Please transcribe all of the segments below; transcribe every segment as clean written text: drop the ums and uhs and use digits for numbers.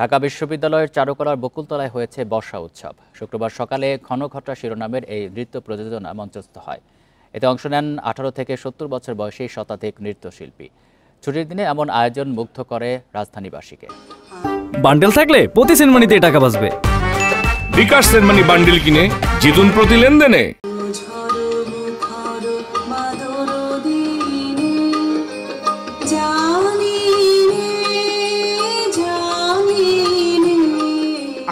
ঢাকা বিশ্ববিদ্যালয়ের চারুকলার বকুলতলায় হয়েছে বর্ষা উৎসব। শুক্রবার সকালে ঘনঘটা শিরোনামের এই নৃত্য প্রযোজনা মঞ্চস্থ হয়। এতে অংশ নেন 18 থেকে 70 বছর বয়সী শতাধিক নৃত্যশিল্পী। ছুটির দিনে এমন আয়োজন মুগ্ধ করে রাজধানীবাসীকে। বান্ডেল থাকলে প্রতি সেনমানিতে টাকা বাঁচবে। বিকাশ সেনমানি বান্ডেল কিনে জিতুন প্রতি লেনদেনে।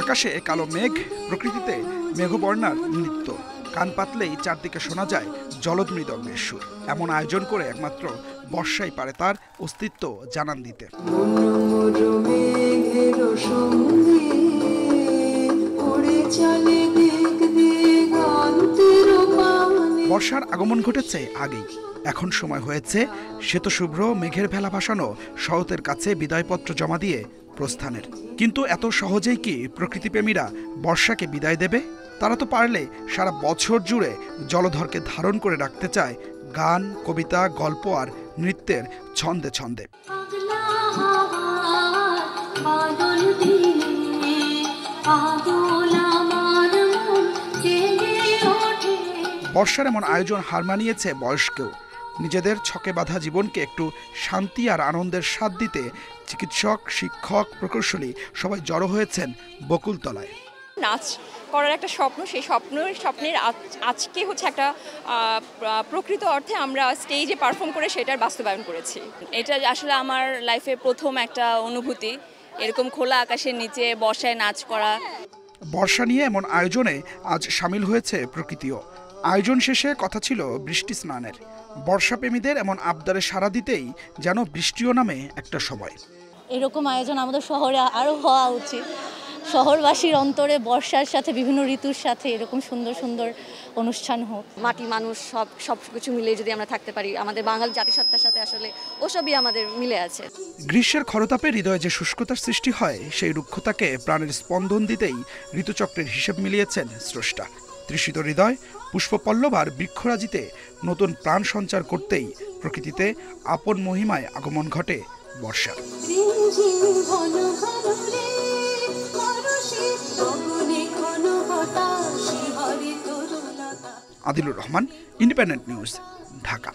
আকাশে কালো মেঘ, প্রকৃতিতে মেঘবর্ণার নৃত্য। কান পাতলেই চারদিকে শোনা যায় জলদ মৃদঙ্গের সুর। এমন আয়োজন করে একমাত্র বর্ষাই পারে তার অস্তিত্ব জানান দিতে। বর্ষার আগমন ঘটেছে আগেই। এখন সময় হয়েছে শ্বেতশুভ্র মেঘের ভেলা ভাসানো শরতের কাছে বিদায়পত্র জমা দিয়ে প্রস্থানের। কিন্তু এত সহজেই কি প্রকৃতিপ্রেমীরা বর্ষাকে বিদায় দেবে? তারা তো পারলে সারা বছর জুড়ে জলধরকে ধারণ করে রাখতে চায় গান, কবিতা, গল্প আর নৃত্যের ছন্দে ছন্দে। বর্ষার এমন আয়োজন হার মানিয়েছে বয়স্কেও। নিজেদের ছকে বাঁধা জীবনকে একটু শান্তি আর আনন্দের স্বাদ দিতে চিকিৎসক, শিক্ষক, প্রকৌশলী সবাই জড়ো হয়েছেন বকুলতলায়। নাচ করার একটা স্বপ্ন, সেই স্বপ্নের আজকে হচ্ছে একটা প্রকৃত অর্থে আমরা স্টেজে পারফর্ম করে সেটার বাস্তবায়ন করেছি। এটা আসলে আমার লাইফে প্রথম একটা অনুভূতি, এরকম খোলা আকাশের নিচে বর্ষায় নাচ করা। বর্ষা নিয়ে এমন আয়োজনে আজ সামিল হয়েছে প্রকৃতিও। আয়োজন শেষে কথা ছিল বৃষ্টি স্নানের। বর্ষাপ্রেমীদের এমন আবদারে সাড়া দিতেই যেন বৃষ্টিও নামে একটা সময়। এরকম আয়োজন আমাদের শহরে আরও হওয়া উচিত। শহরবাসীর অন্তরে বর্ষার সাথে বিভিন্ন ঋতুর সাথে এরকম সুন্দর সুন্দর অনুষ্ঠান হোক। মাটি, মানুষ সব কিছু মিলে যদি আমরা থাকতে পারি, আমাদের বাঙালি জাতিসত্তার সাথে আসলে ওসবই আমাদের মিলে আছে। গ্রীষ্মের খরতাপে হৃদয়ে যে শুষ্কতার সৃষ্টি হয়, সেই রুক্ষতাকে প্রাণের স্পন্দন দিতেই ঋতুচক্রের হিসেব মিলিয়েছেন স্রষ্টা। তৃষিত হৃদয়, পুষ্পপল্লব আর বৃক্ষরাজিতে নতুন প্রাণ সঞ্চার করতেই প্রকৃতিতে আপন মহিমায় আগমন ঘটে বর্ষার। Adilur Rahman, independent news, Dhaka.